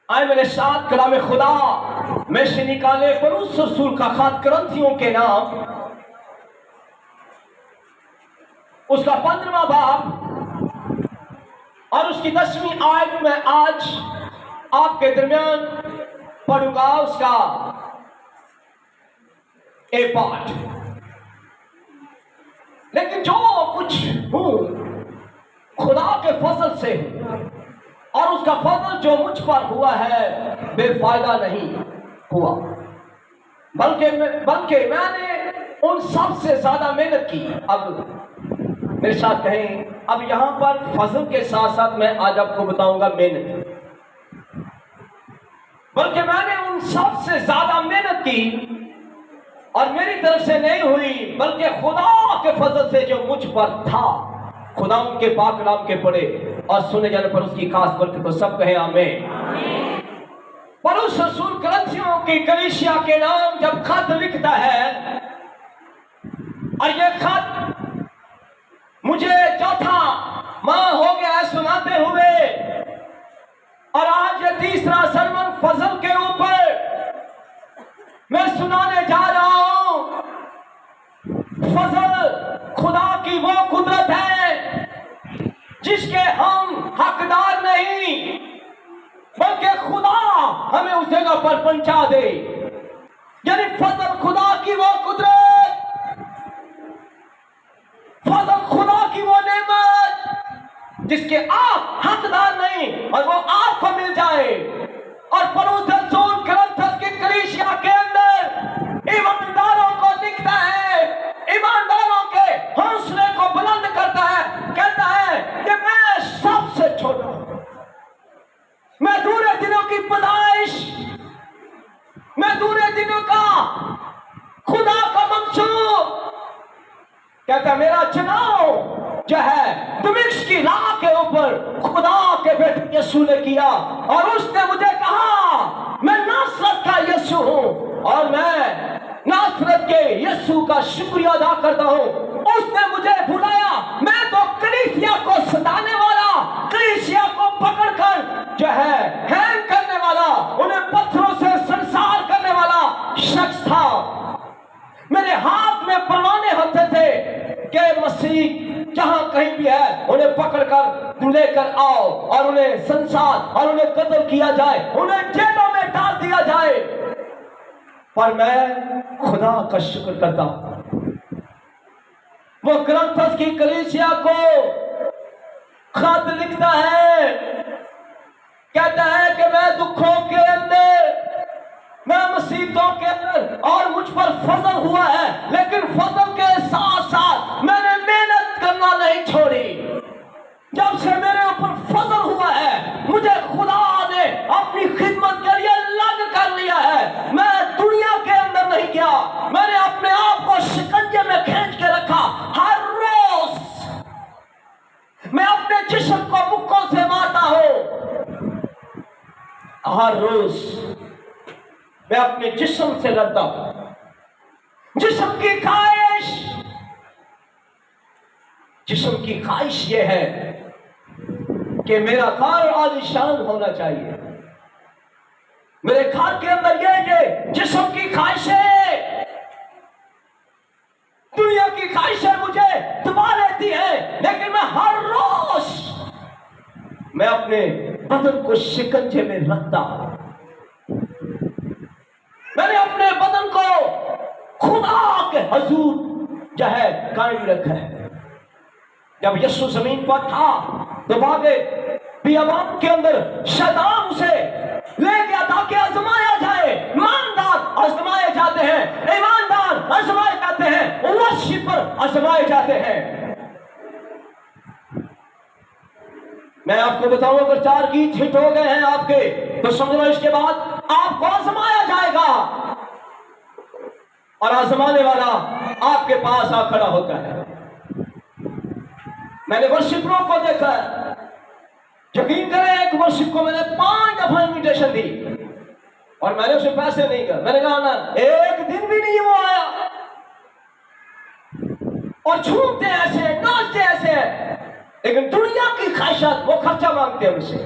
आए मेरे साथ कलाम खुदा में से निकाले पौलुस रसूल का खत कुरिन्थियों के नाम, उसका 15वां बाब और उसकी 10वीं आयत में आज आपके दरमियान पढ़ूंगा उसका एक पाठ। लेकिन जो कुछ हूं खुदा के फजल से और उसका फजल जो मुझ पर हुआ है बेफायदा नहीं हुआ, बल्कि मैंने उन सब से ज्यादा मेहनत की। अब मेरे साथ कहें, अब यहां पर फजल के साथ साथ मैं आज आपको बताऊंगा मेहनत। बल्कि मैंने उन सब से ज्यादा मेहनत की और मेरी तरफ से नहीं हुई, बल्कि खुदा के फजल से जो मुझ पर था। खुदा उनके पाक नाम के पढ़े और सुने जाने पर उसकी खास बरकत। तो सब कहे आमीन। पौलुस रसूल कुरिन्थियों की कलीसिया के नाम जब खत लिखता है, और ये खत मुझे चौथा माह हो गया है सुनाते हुए, और आज ये तीसरा सरमन फजल के ऊपर मैं सुनाने जा रहा हूं। फजल खुदा की वो कुदरत है जिसके हम हकदार नहीं, बल्कि खुदा हमें उस जगह पर पहुंचा दे। यानी फजल खुदा की वो कुदरत, फजल खुदा की वो नेमत जिसके आप हकदार नहीं और वो आपको मिल जाए। और पौलुस रसूल कुरिन्थ की कलीसिया के अंदर ईमानदारों को लिखता है, ईमानदारों के हौसले को बुलंद करता है, कहता है कि मैं सबसे छोटा हूं, मैं दूरे दिनों की पैदाइश, मैं दूरे दिनों का खुदा का मंसूब। कहता है मेरा चुनाव जो है दमिश्क की राह के ऊपर खुदा के बेटे यीशु ने किया, और उसने मुझे कहा मैं नासरत का यीशु हूं और मैं नासरत के यीशु का शुक्रिया अदा करता हूं। उसने मुझे बुलाया, मैं तो कलीसिया को सताने वाला, कलीसिया को पकड़कर जो है हैंग करने वाला, उन्हें पत्थरों से संसार करने वाला शख्स था। मेरे हाथ में परवाने होते थे कि मसीह जहां कहीं भी है उन्हें पकड़कर लेकर आओ और उन्हें संसार और उन्हें कत्ल किया जाए, उन्हें जेलों में डाल दिया जाए। पर मैं खुदा का शुक्र करता हूं, वो कुरिन्थ की कलीसिया को खत लिखता है, कहता है कि मैं दुखों के अंदर, मैं मुसीबतों के अंदर और मुझ पर फजल हुआ है, लेकिन फजल के साथ साथ मैंने मेहनत करना नहीं छोड़ी। जब से मेरे ऊपर फजल हुआ है, मुझे खुदा ने अपनी खिदमत के लिए अलग कर लिया है। मैं दुनिया के अंदर नहीं गया, मैंने अपने आप को शिकंजे में खींच के रखा। हर रोज मैं अपने जिस्म को मुक्कों से मारता हूं, हर रोज मैं अपने जिस्म से लड़ता हूं। जिस्म की ख्वाहिश यह है कि मेरा घर आलीशान होना चाहिए। मेरे घर के अंदर ये जिस्म की ख्वाहिश है, दुनिया की ख्वाहिशें मुझे दबा लेती है, लेकिन मैं हर रोज मैं अपने बदन को शिकंजे में रखता हूं। मैंने अपने बदन को खुदा के हुजूर जो है कायम रखा है। जब यीशु जमीन पर था तो भागे बियाबान के अंदर शैतान उसे ले गया ताकि आजमाया जाए। ईमानदार आजमाए जाते हैं, ईमानदार आजमाए जाते हैं, वर्शिपर आजमाए जाते हैं। मैं आपको बताऊं, अगर 4 गीत हिट हो गए हैं आपके, तो समझ लो इसके बाद आपको आजमाया जाएगा और आजमाने वाला आपके पास आ खड़ा होता है। मैंने वर्शिपरों को देखा, यकीन करें, एक वर्शिप को मैंने 5 दफा इन्विटेशन दी और मैंने उसे पैसे नहीं कहा। मैंने कहा ना, एक दिन भी नहीं वो आया, और झूमते ऐसे, नाचते ऐसे, लेकिन दुनिया की ख्वाहिशात वो खर्चा मांगते हैं उनसे।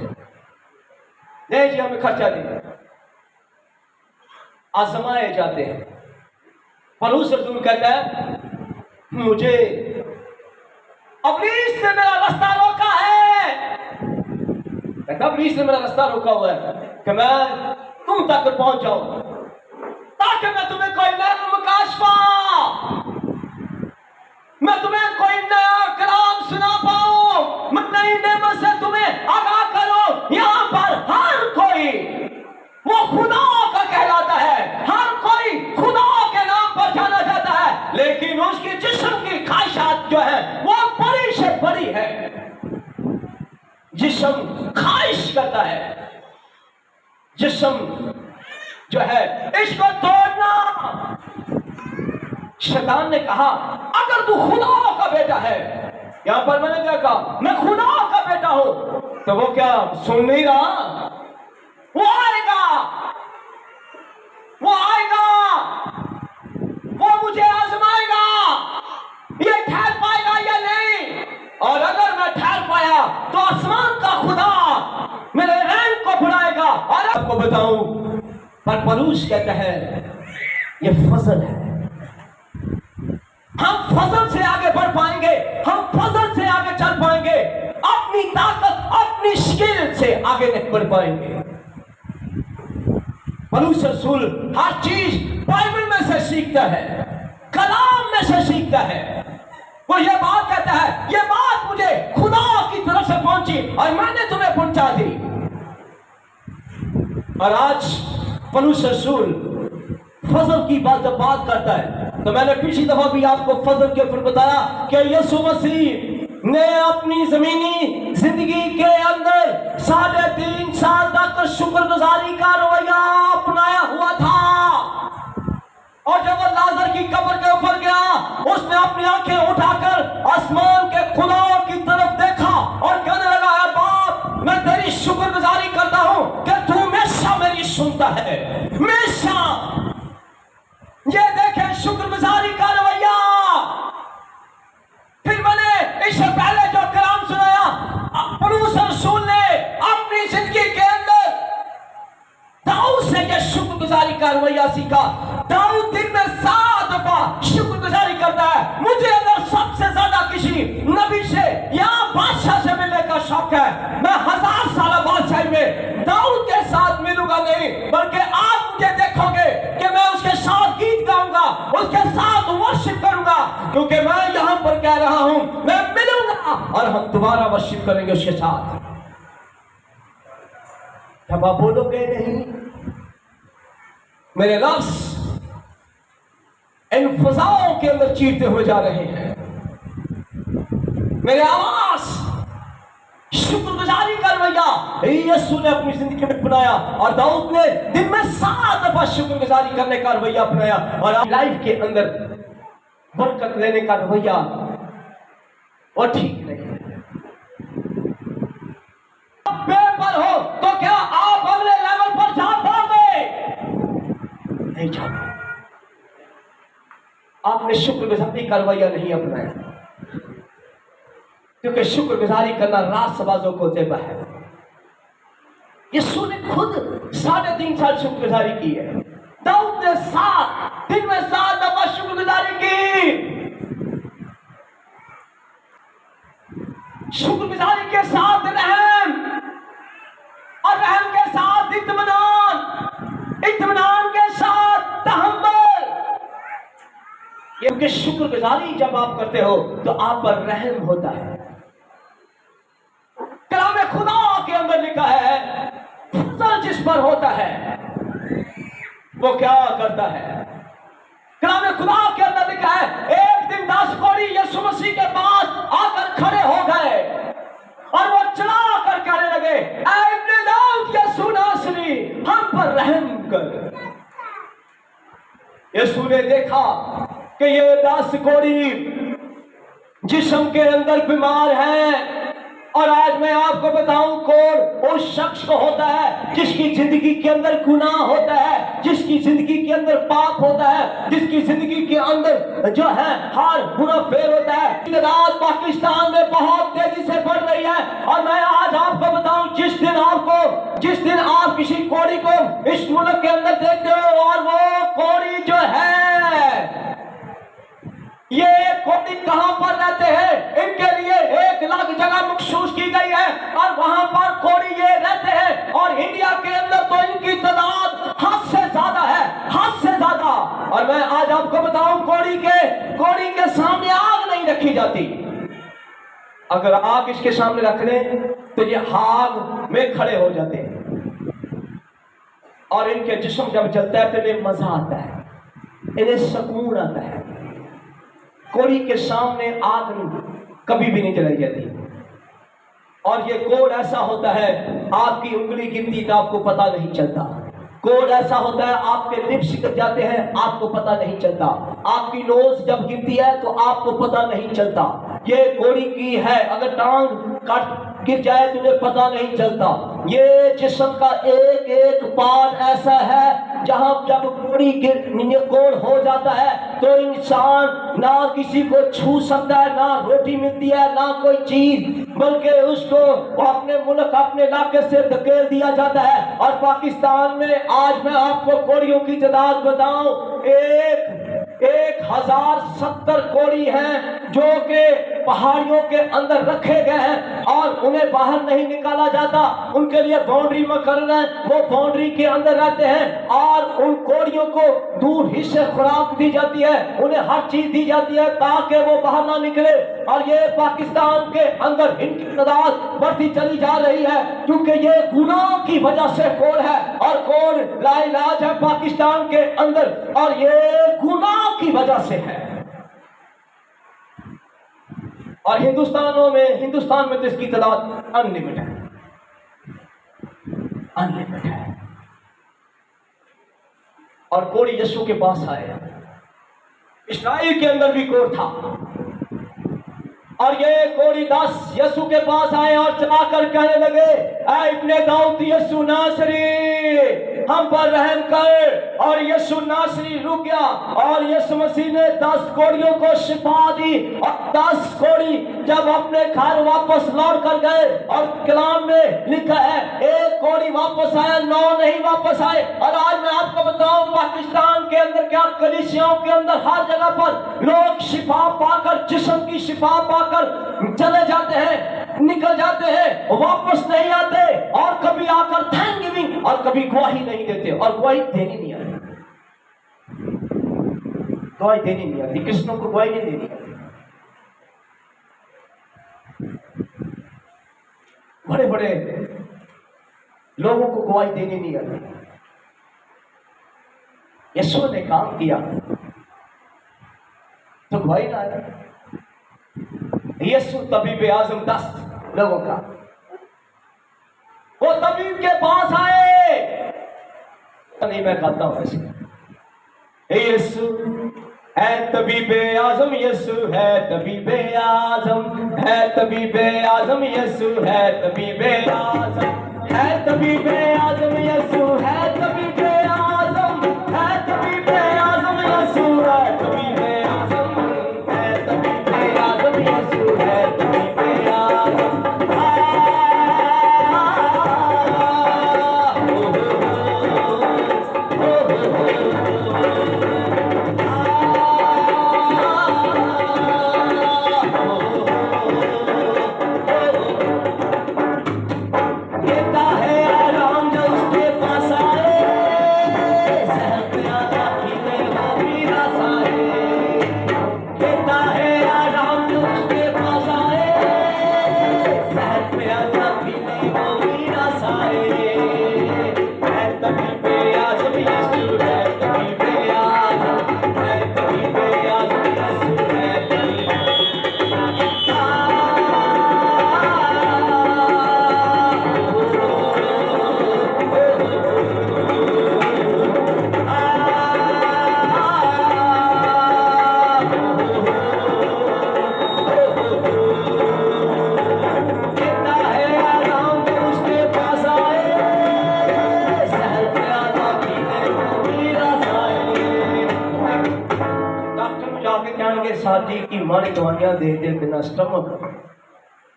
नहीं जी हमें खर्चा नहीं, आजमाए जाते हैं। पौलुस रसूल कहता है मुझे इब्लीस ने मेरा रास्ता रोका है, कहता इब्लीस ने मेरा रास्ता रोका हुआ है कि मैं तुम तक पहुंच जाऊं, ताकि मैं तुम्हें कोई नया मुकाशफा, मैं तुम्हें कोई नया कलाम सुना पाऊं, मैं नई नेमत से तुम्हें आगाह करूं। यहां पर हर कोई वो खुदा का कहलाता है, हर कोई खुदा के नाम पर जाना जाता है, लेकिन उसकी जिस्म की ख्वाहिशात जो है वो बड़ी से बड़ी है। जिस्म ख्वाहिश करता है, जिस्म जो है इसको तोड़ना। शैतान ने कहा अगर तू खुदा का बेटा है, यहां पर मैंने क्या कहा, मैं खुदा का बेटा हूं, तो वो क्या सुन नहीं रहा? वो आएगा, वो आएगा, वो मुझे आजमाएगा, ये ठहर पाएगा या नहीं। और अगर मैं ठहर पाया तो आसमान का खुदा मेरे रैंक को बढ़ाएगा। और आपको बताऊं, पर पौलुस कहता है ये फजल है, हम फजल से आगे बढ़ पाएंगे, हम फजल से आगे चल पाएंगे, अपनी ताकत अपनी स्किल से आगे नहीं बढ़ पाएंगे। पौलुस रसूल हर चीज बाइबल में से सीखता है, कलाम में से सीखता है। वो ये बात कहता है, ये बात मुझे खुदा की तरफ से पहुंची और मैंने तुम्हें पहुंचा दी। और आज पौलुस रसूल फजल की जब बात करता है, तो मैंने पिछली दफा भी आपको फजल के ऊपर बताया कि यीशु मसीह ने अपनी जमीनी जिंदगी के अंदर 3.5 साल तक शुक्रगुजारी का रवैया अपनाया हुआ था। और जब वो लाजर की कब्र के ऊपर गया, उसने अपनी आंखें उठाकर आसमान के खुदा की तरफ देखा और कहने लगा, है बाप मैं तेरी शुक्रगुजारी करता हूं कि तू हमेशा मेरी सुनता है, हमेशा। ये देखें शुक्रगुजारी का रवैया। फिर मैंने इससे पहले जो कलाम सुनाया, पौलुस रसूल ने अपनी जिंदगी के अंदर दाऊद से यह शुक्रगुजारी का रवैया सीखा। दाऊद दिन में 7 दफा शुक्रगुजारी करता है। मुझे अगर सबसे ज्यादा किसी नबी से या बादशाह से मिलने का शौक है, मैं 1000 साल बादशाही में दाऊद के साथ मिलूंगा नहीं, बल्कि आप मुझे देखोगे कि मैं उसके साथ गीत गाऊंगा, उसके साथ वर्शिप करूंगा, क्योंकि मैं यहां पर कह रहा हूं मैं मिलूंगा और हम दोबारा वर्शिप करेंगे उसके साथ। जब आप बोलोगे नहीं, मेरे लफ्ज इन फजाओं के अंदर चीरते हुए जा रहे हैं, मेरे आवाज शुक्रगुजारी का रवैया यीशु ने अपनी जिंदगी में अपनाया। और दाऊद ने दिन में 7 दफा शुक्रगुजारी करने का रवैया अपनाया। और आप लाइफ के अंदर बरकत लेने का रवैया वो ठीक नहीं है। बेपर हो तो क्या आप अगले लेवल पर जा पाओगे? नहीं जा पाओगे। आपने शुक्रगुजारी का रवैया नहीं अपनाया, क्योंकि शुक्रगुजारी करना रास्तबाजों को ज़ेबा है। यीशु ने खुद 3.5 साल शुक्रगुजारी की है। दाऊद ने दिन में 7 दफा शुक्रगुजारी की। शुक्रगुजारी के साथ रहम और रहम के साथ इत्मीनान, इत्मीनान के साथ तहम्मुल। क्योंकि शुक्रगुजारी जब आप करते हो तो आप पर रहम होता है। कलाम खुदा के अंदर लिखा है, फजल जिस पर होता है वो क्या करता है। कलाम खुदा के अंदर लिखा है, एक दिन 10 कोढ़ी यीशु मसीह के पास आकर खड़े हो गए और वो चिल्ला कर कहने लगे, ऐ इब्ने दाऊद यीशु नासरी, हम पर रहम कर। यीशु ने देखा कि ये 10 कोढ़ी जिस्म के अंदर बीमार है, और आज मैं आपको बताऊं, कौन उस शख्स को होता है जिसकी जिंदगी के अंदर गुनाह होता है, जिसकी जिंदगी के अंदर पाप होता है, जिसकी जिंदगी के अंदर जो है हर बुरा फेर होता है। तादाद पाकिस्तान में बहुत तेजी से बढ़ रही है। और मैं आज आपको बताऊं, जिस दिन आप किसी कोड़ी को इस मुल्क के अंदर देखते हो और वो कोड़ी जो है, ये कोड़ी कहां पर रहते हैं, इनके लिए 1 लाख जगह मखसूस की गई है और वहां पर कोड़ी ये रहते हैं। और इंडिया के अंदर तो इनकी तादाद हद से ज्यादा है, हद से ज्यादा। और मैं आज आपको बताऊं, कोड़ी के सामने आग नहीं रखी जाती। अगर आग इसके सामने रख दें तो ये आग में खड़े हो जाते हैं और इनके जिस्म जब जलता है तो इन्हें मजा आता है, इन्हें सुकून आता है। कोड़ी के सामने आग कभी भी नहीं जलाई जाती। और ये कोड ऐसा होता है, आपकी उंगली गिरती तो आपको पता नहीं चलता। कोड ऐसा होता है, आपके लिप्स गिर जाते हैं, आपको पता नहीं चलता। आपकी नोज जब गिरती है तो आपको पता नहीं चलता। ये कोड़ी की है, अगर टांग कट गिर जाए तो उन्हें पता नहीं चलता। ये जिस्म का एक एक पार्ट ऐसा है जहां जब कोड़ हो जाता है तो इंसान ना किसी को छू सकता है, ना रोटी मिलती है, ना कोई चीज, बल्कि उसको अपने मुल्क अपने इलाके से धकेल दिया जाता है। और पाकिस्तान में आज मैं आपको कोड़ियों की तादाद बताऊं, 1070 कोड़ी हैं जो कि पहाड़ियों के अंदर रखे गए हैं और उन्हें बाहर नहीं निकाला जाता। उनके लिए बाउंड्री मुकर्रर है, वो बाउंड्री के अंदर रहते हैं और उन कोड़ियों को दूर ही से खुराक दी जाती है, उन्हें हर चीज दी जाती है ताकि वो बाहर ना निकले। और ये पाकिस्तान के अंदर इनकी तादाद बढ़ती चली जा रही है क्योंकि ये गुनाह की वजह से कोड़ है और कोड़ लाइलाज है पाकिस्तान के अंदर, और ये गुनाह की वजह से है। और हिंदुस्तान में तो इसकी तादाद अनलिमिटेड है। और कोड़ी यीशु के पास आए। इस्राइल के अंदर भी कोड़ था और ये कोड़ी 10 यीशु के पास आए और चलाकर कहने लगे, ऐ इब्ने दाऊद यीशु नासरी, हम पर रहम कर। और यीशु नासरी रुक गया और यीशु मसीह ने 10 कोड़ियों को शिफा दी। और 10 कोड़ी जब अपने घर वापस लौट कर गए, और कलाम में लिखा है 1 कोड़ी वापस आया, 9 नहीं वापस आए। और आज मैं आपको बताऊं, पाकिस्तान के अंदर क्या, कलीसियाओं के अंदर हर जगह पर लोग शिफा पाकर, जिस्म की शिफा पाकर चले जाते हैं, निकल जाते हैं, वापस नहीं आते, और कभी आकर थैंक गिविंग और कभी गवाही नहीं देते। और गवाही देनी नहीं आती, कृष्णों को गवाही नहीं देनी आती। बड़े बड़े लोगों को गवाही देनी नहीं आती। यीशु ने काम किया तो गवाही ना आती। यीशु तबीब आजम 10 लोगों का, वो तबीब के पास आए, नहीं मैं कहता हूं ऐसे, यीशु है तबीब आजम, यीशु है तबीब आजम, है तबीब आजम, यीशु है तबीब आजम, है तबीब आजम, यीशु है तबीब आजम, है तबीब आजम, यीशु है तबीब आजम, है तबीब आजम, यीशु है तबीब आजम। देता है आराम जो उसके पास साडी की माड़ी दवाइयां दे दे बिना स्टमक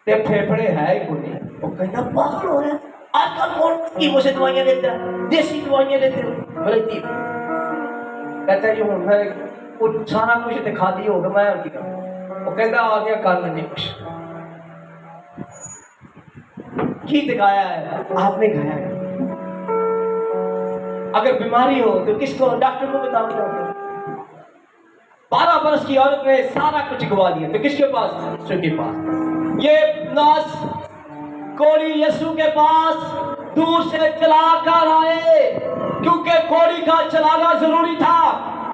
ते फेफड़े है ही कोई। वो कहना पागल हो रहा है, आजकल कौन कीमो से दवाइयां देता है, देसी दवाइयां देते हो गलती। कहता जी हूं मैं कुछ सारा कुछ दिखा दी होगा मैं की करूं। वो कहता आ गया कर लेने कुछ की दिखाया है आपने खाया है। अगर बीमारी हो तो किसको, डॉक्टर को बताओ। 12 वर्ष की औरत ने सारा कुछ गवा दिया तो किसके पास, यीशु के पास। ये नास कोड़ी यीशु के पास दूर से चला कर आए क्योंकि कोड़ी का चलाना जरूरी था,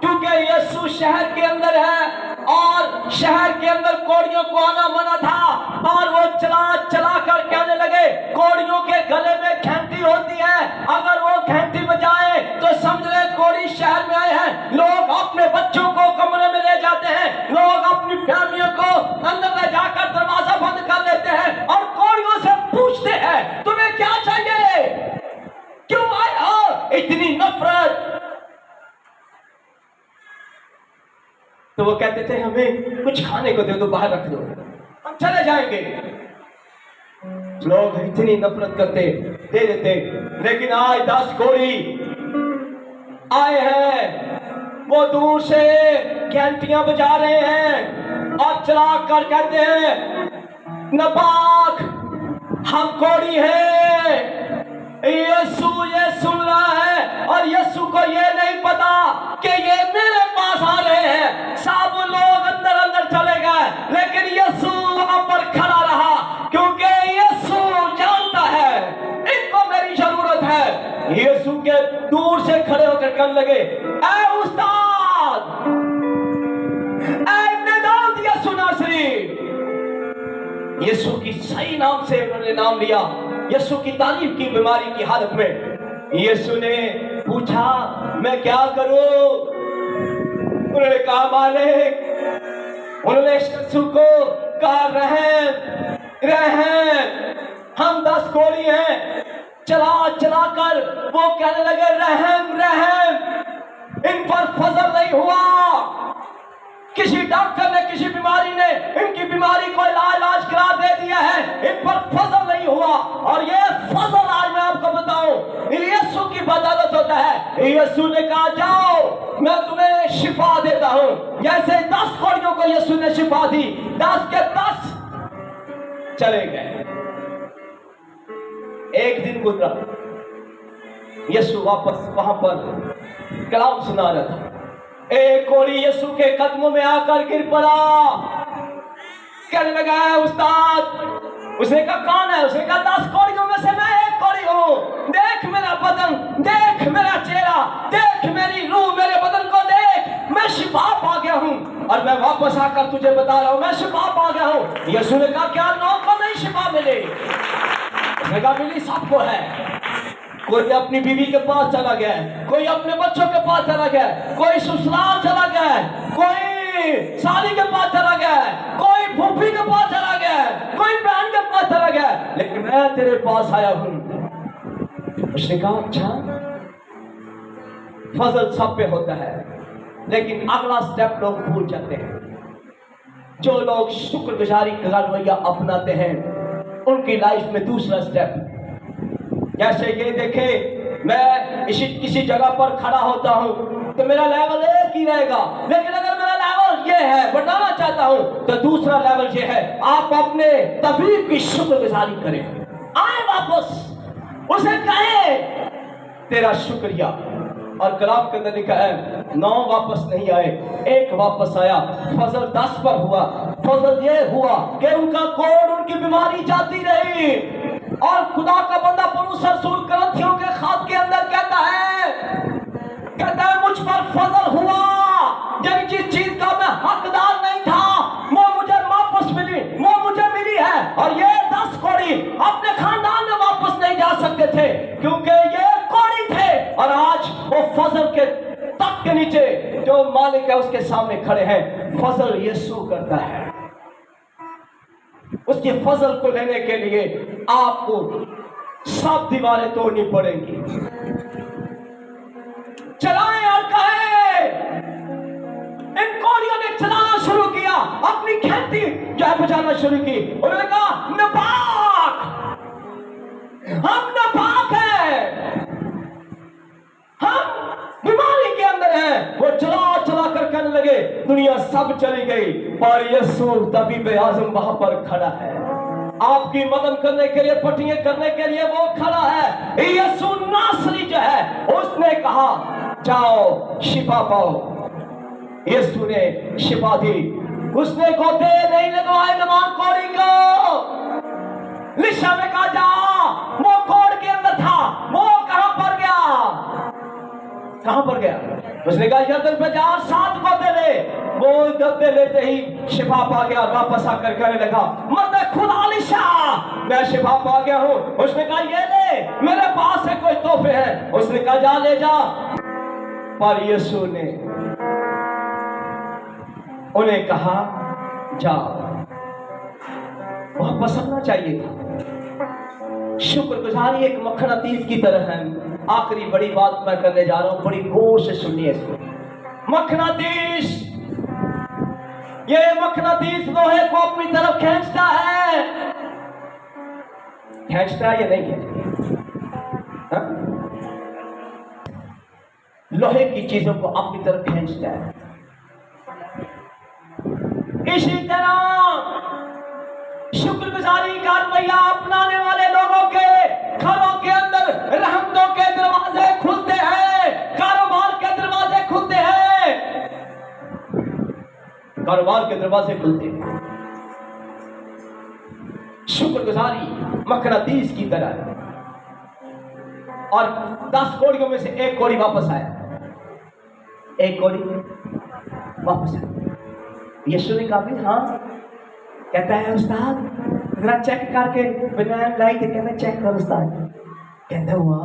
क्योंकि यीशु शहर के अंदर है और शहर के अंदर कोड़ियों को आना मना था। और वो चला चला कर कहने लगे कोड़ियों के गले में घंटी होती है, अगर वो घंटी बजाए तो समझ ले कोड़ी शहर में आए हैं। लोग अपने बच्चों को कमरे में ले जाते हैं, लोग अपनी फैमिलियों को अंदर ले जाकर दरवाजा बंद कर लेते हैं और कोड़ियों से पूछते हैं तुम्हें क्या चाहिए, क्यों आए हो, इतनी नफरत। तो वो कहते थे हमें कुछ खाने को दे दो, बाहर रख दो, हम चले जाएंगे। लोग इतनी नफरत करते दे देते। लेकिन आज 10 कोड़ी आए हैं, वो दूर से घंटियां बजा रहे हैं और चला कर कहते हैं नपाक हम कोड़ी है। यीशु ये सुन रहा है और यीशु को ये नहीं पता कि ये मेरे पास आ रहे हैं। सब लोग अंदर अंदर चले गए लेकिन यीशु वहां पर खड़ा रहा क्योंकि यीशु जानता है इनको मेरी जरूरत है। यीशु के दूर से खड़े होकर कहने लगे ऐ उस्ताद, ऐ नाम यीशु नासरी। यीशु की सही नाम से उन्होंने नाम लिया, यीशु की तारीफ की बीमारी की हालत में। यीशु ने पूछा मैं क्या करूं, उन्होंने कहा मालिक, उन्होंने यीशु को कहा रहम हम 10 कोड़ी हैं। चला चला कर वो कहने लगे रहम इन पर फजल नहीं हुआ। किसी डॉक्टर ने किसी बीमारी ने इनकी बीमारी को इलाज करा दे दिया है, इन पर फजल नहीं हुआ। और ये फजल आज मैं आपको बताऊं यीशु की बदौलत होता है। यीशु ने कहा जाओ मैं तुम्हें शिफा देता हूं। जैसे 10 कोड़ियों को यीशु ने शिफा दी, 10 के 10 चले गए। एक दिन गुजरा, यीशु वापस वहां पर कलाम सुना रहा था। एक कोड़ी यीशु के कदमों में आकर गिर पड़ा, कहने लगा उस्ताद। उसने कहा कौन है? उसने कहा 10 कोड़ियों में से मैं एक कोड़ी हूं। देख मेरा बदन, देख मेरा चेहरा, देख मेरी रूह, मेरे बदन को देख, मैं शिफा पा गया हूं और मैं वापस आकर तुझे बता रहा हूं मैं शिफा पा गया हूं। यीशु ने कहा क्या 9 को नहीं शिफा मिली? उसने कहा मिली सबको है। कोई अपनी बीवी के पास चला गया, कोई अपने बच्चों के पास चला गया, कोई ससुराल चला गया, कोई साली के पास चला गया, कोई फूफी के पास चला गया, कोई बहन के पास चला गया, लेकिन मैं तेरे पास आया हूं। उसने कहा अच्छा, फजल सब पे होता है लेकिन अगला स्टेप लोग भूल जाते हैं। जो लोग शुक्रगुजारी का रवैया अपनाते हैं उनकी लाइफ में दूसरा स्टेप, जैसे ये देखे मैं किसी जगह पर खड़ा होता हूं तो मेरा लेवल एक ही रहेगा, लेकिन अगर मेरा लेवल ये है बढ़ाना चाहता हूं तो दूसरा लेवल ये है आप अपने तबीब की शुक्रगुजारी करें। आए वापस उसे कहे तेरा शुक्रिया। और कलाम के अंदर लिखा है 9 वापस नहीं आए, 1 वापस आया। फजल 10 पर हुआ। फजल ये हुआ कि उनका कोड, उनकी बीमारी जाती रही। और खुदा का बंदा पौलुस रसूल करंथियों के खात के अंदर कहता है मुझ पर फजल हुआ, जब जिस चीज का मैं हकदार नहीं था वो मुझे वापस मिली, वो मुझे मिली है। और ये 10 कोड़ी अपने खानदान में वापस नहीं जा सकते थे क्योंकि ये कोड़ी थे। और आज वो फजल के तक के नीचे जो मालिक है उसके सामने खड़े हैं। फजल यीशु करता है। उसके फजल को लेने के लिए आपको सब दीवारें तोड़नी पड़ेंगी। चलाएं और कहें। इन कोड़ियों ने चलाना शुरू किया। धरती जो है बचाना शुरू की। उन्होंने कहा नापाक, हम नापाक हैं, हम बीमारी के अंदर हैं। वो चला चला कर कहने लगे दुनिया सब चली गई, पर यीशु तबीब आजम वहां पर खड़ा है, आपकी मदद करने के लिए, पट्टियां करने के लिए वो खड़ा है। यीशु नासरी जो है उसने कहा जाओ शिफा पाओ। यीशु ने शिफा दी। उसने गोते नहीं लगवाए नमान कोड़ी को, लिशा में कहा जा, वो कोड़ के अंदर था, वो कहां पर गया, कहां पर गया? उसने कहा यदर पे जा 7 गोते ले। वो गोते लेते ही शिफा पा गया, वापस आकर कहने लगा मत खुदा लिशा, मैं शिफा पा गया हूं। उसने कहा ये ले, मेरे पास है कोई तोहफे हैं। उसने कहा जा ले जा। पर यीशु ने उन्हें कहा जाओ, वापस आना चाहिए था। शुक्रगुजारी एक मखनातीस की तरह है। आखिरी बड़ी बात मैं करने जा रहा हूं, बड़ी गौर से सुनिए इसको। मखनातीस, ये मखनातीस लोहे को अपनी तरफ खींचता है, खींचता है या नहीं खींचता? लोहे की चीजों को अपनी तरफ खींचता है। इसी तरह शुक्रगुजारी का रवैया अपनाने वाले लोगों के घरों के अंदर रहमतों के दरवाजे खुलते हैं, कारोबार के दरवाजे खुलते हैं, कारोबार के दरवाजे खुलते हैं। शुक्रगुजारी मखनातीस की तरह है। और 10 कोड़ियों में से 1 कोड़ी वापस आया, 1 कोड़ी वापस आया। यीशु ने कहा भी हाँ, कहता है उस्ताद जरा चेक करके बिना लाई के कहना चेक कर उस्ताद। कहता हुआ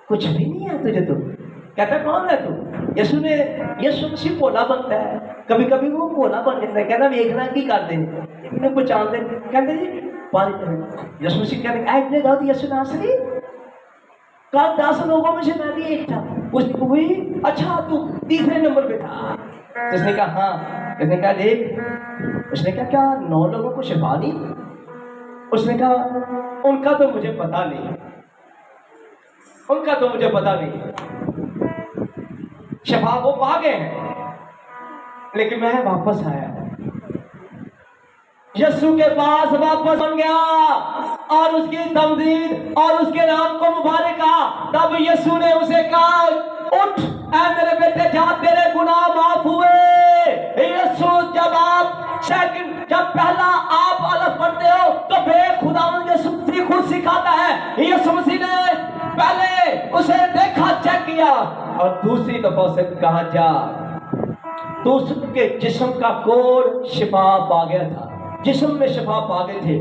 कुछ भी नहीं है तुझे तो। कहता कौन है तू? यीशु मसीह भोला बनता है, कभी कभी वो भोला बन जाता है। कहता देखना की कर दे, इन्हें पहचान दे। कहते जी यीशु मसीह कहते दाऊद यीशु नासरी, कल 10 लोगों में से मैं भी एक था। उसने अच्छा तू तीसरे नंबर पे था। उसने कहा हाँ। उसने कहा देख, उसने कहा क्या 9 लोगों को शिफा दी? उसने कहा उनका तो मुझे पता नहीं, उनका तो मुझे पता नहीं, शिफा वो पा गए हैं, लेकिन मैं वापस आया, यीशु के पास वापस बन गया और उसकी तमजीद और उसके नाम को मुबारक कहा। तब यीशु ने उसे कहा उठ ऐ मेरे बेटे, जा तेरे गुनाह माफ हुए। यीशु जब पहला आप अलग पढ़ते हो तो बेखुदावंद यीशु मसीह खुद सिखाता है। यीशु मसीह ने पहले उसे देखा, चेक किया और दूसरी दफा से कहा जा। तो उसके जिस्म का कोड़ शिफा पा गया था, जिस्म में शिफा पा गए थे,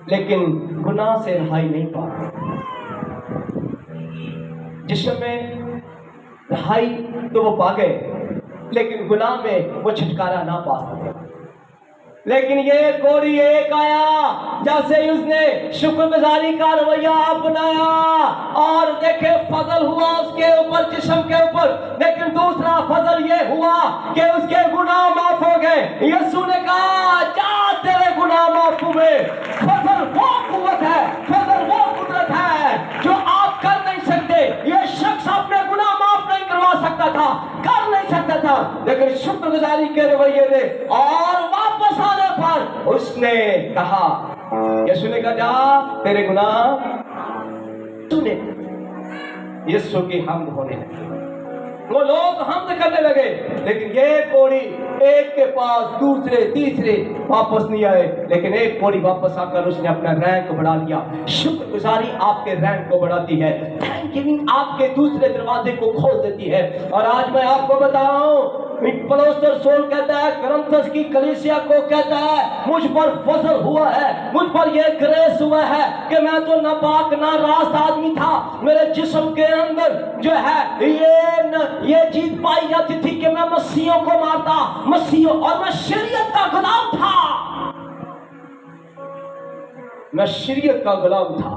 लेकिन गुनाह से रिहाई नहीं पा गए। जिस्म में रिहाई तो वो पा गए, लेकिन गुनाह में वो छुटकारा ना पा सके। लेकिन ये कोड़ी एक आया, जैसे ही उसने शुक्रगुजारी का रवैया अपनाया और देखे फजल हुआ उसके ऊपर, जिस्म के ऊपर। लेकिन दूसरा फजल ये हुआ कि उसके गुनाह माफ हो गए। यीशु ने कहा जा तेरे गुनाह माफ हुए। फजल वो कुव्वत है, फजल वो कुदरत है जो आप कर नहीं सकते। ये शख्स अपने गुनाह माफ नहीं करवा सकता था, कर नहीं सकता था, लेकिन शुक्रगुजारी के रवैये ने और वापस आने पर उसने कहा, यीशु ने कहा जा तेरे गुनाह तूने। यीशु की हमद होने लगी, वो लोग हमद करने लगे। लेकिन ये कोड़ी एक के पास दूसरे तीसरे वापस नहीं आए, लेकिन एक कोड़ी वापस आकर उसने अपना रैंक बढ़ा लिया। शुक्रगुजारी आपके रैंक को बढ़ाती है, थैंकगिविंग आपके दूसरे दरवाजे को खोल देती है। और आज मैं आपको बताऊं, पलौस्तर सोल कहता है, करंथस की कलीसिया को कहता है मुझ पर फजल हुआ है, मुझ पर यह ग्रेस हुआ है कि मैं तो नापाक ना रास्त आदमी था। मेरे जिस्म के अंदर जो है ये चीज पाई जाती थी कि मैं मसीहों को मारता, मसीहों, और मैं शरीयत का गुलाम था, मैं शरीयत का गुलाम था।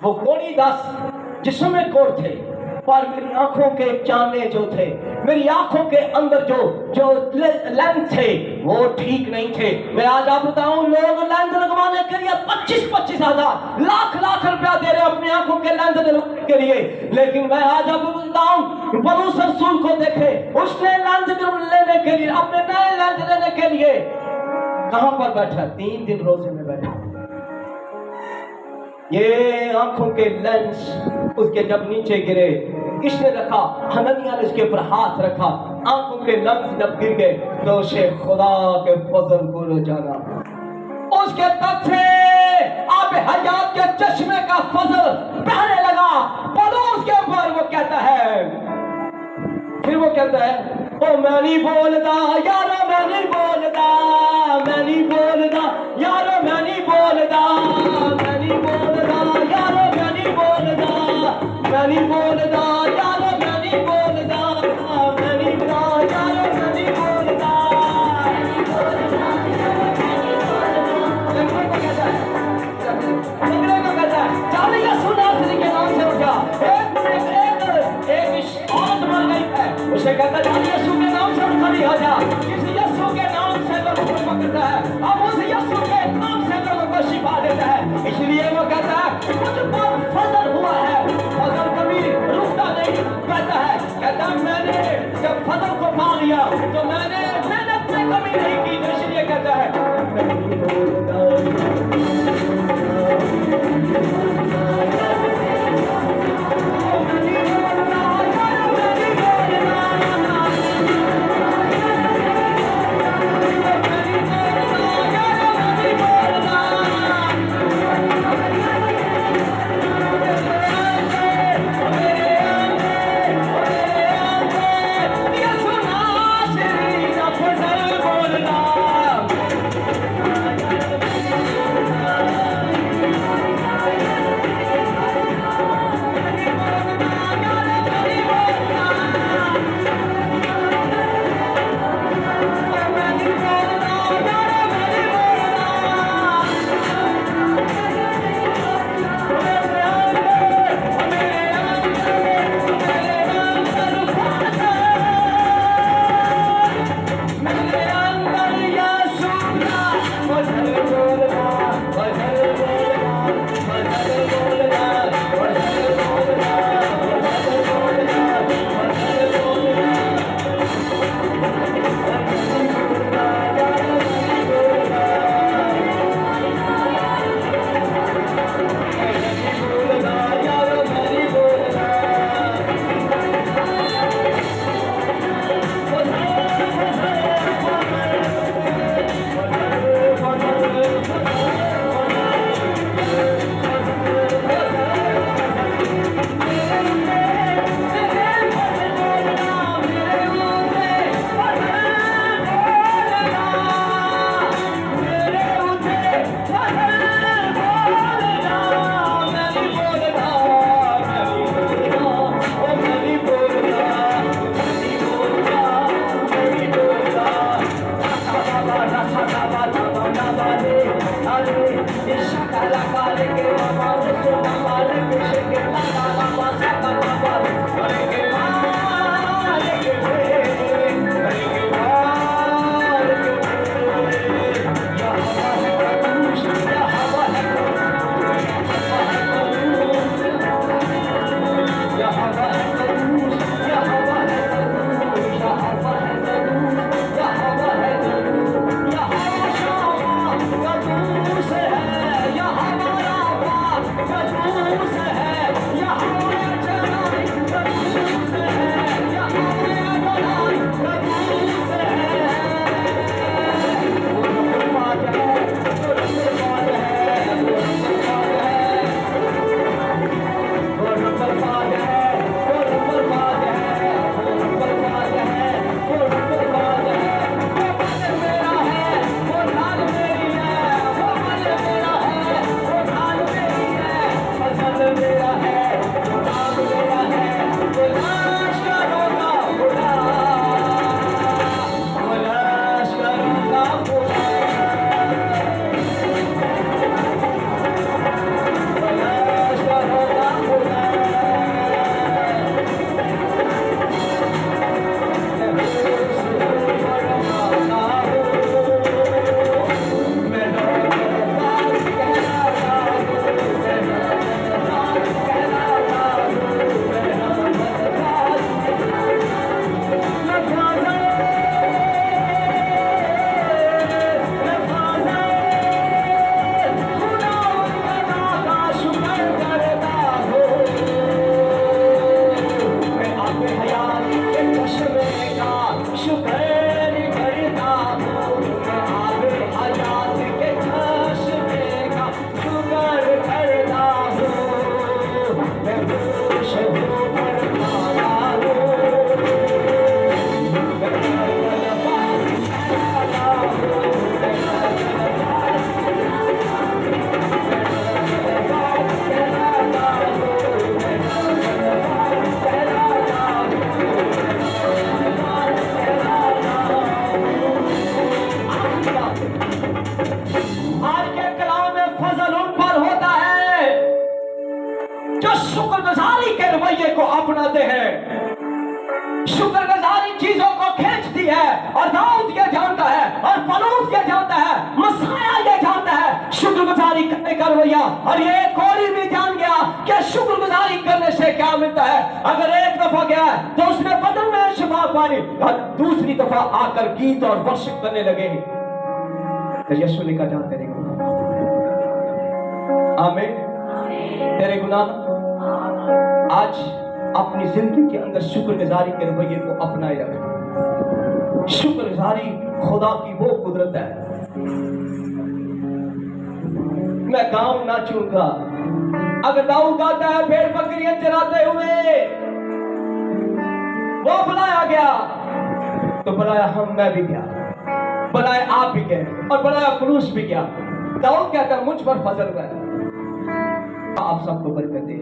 वो कोड़ी 10 जिस्म में कोड़ थे, पर मेरी आंखों के चाने जो थे, मेरी आंखों के अंदर जो जो लेंस थे वो ठीक नहीं थे। मैं आज आप बताऊं, लोग लेंस लगवाने के लिए 25-25 हजार लाख रुपया दे रहे अपनी आंखों के लेंस लगवाने के लिए। लेकिन मैं आज आपको बताऊं, पौलुस रसूल को देखे, उसने लेंस लेने के लिए, अपने नए लेंस लेने के लिए कहां पर बैठा? 3 दिन रोजे में बैठा। ये आंखों के लेंस उसके जब नीचे गिरे, किसने रखा? हननिया ने उसके ऊपर हाथ रखा। आंखों के लेंस जब गिर गए तो उसे खुदा के फजल को जाना, उसके तक से आप हयात के चश्मे का फजल बहने लगा पौलुस के ऊपर। वो कहता है, फिर वो कहता है, ओ मैं नहीं बोलता यारो, मैं नहीं बोलता, मैं नहीं बोलता यारो, मैं नहीं बोलता, मैं नहीं बोलता यारो, मैं नहीं बोलता, मैं नहीं बोलता यारो, मैं नहीं बोलता, मैं नहीं बोलता यारो, मैं नहीं बोलता। अंग्रेज को कहता है, चाली यीशु नासरी के नाम से उठा। एक औरत मर गई है, उसे कहता है यीशु के नाम से उठ खड़ी हो जा। किसी यीशु के नाम से लोगों को पकड़ता है, अब उस यीशु के नाम से लोगों को शिफा देता है। इसलिए वो कहता है मुझ पर फजल हुआ है, फजल कभी रुकता नहीं। कहता है मैंने जब फजल को पा लिया तो मैंने मेहनत में कमी नहीं की। तो इसलिए कहता है रवैये को अपनाते हैं। शुक्रगुजारी चीजों को खींचती है, और दाऊद ये जानता है, और पौलुस ये जानता है, मसाया ये जानता है शुक्रगुजारी करने का रवैया। और ये कोरी भी जान गया कि शुक्रगुजारी करने से क्या मिलता है। अगर एक दफा गया तो उसने बदन में शिफा पाई, और दूसरी दफा आकर गीत और वर्शिप करने लगे। तो यीशु ने कहा, तेरे गुनाह आमीन, तेरे गुनाह। आज अपनी जिंदगी के अंदर शुक्रगुजारी के रवैये को अपनाए रखें। शुक्रगुजारी खुदा की वो कुदरत है। मैं गाऊं नाचूंगा। अगर दाऊद गाता है भेड़ बकरियां चराते हुए, वो बुलाया गया, तो बुलाया मैं भी गया, बुलाया आप भी गए, और बुलाया पौलुस भी गया। दाऊद कहता है मुझ पर फजल है। आप सबको बरकत दे।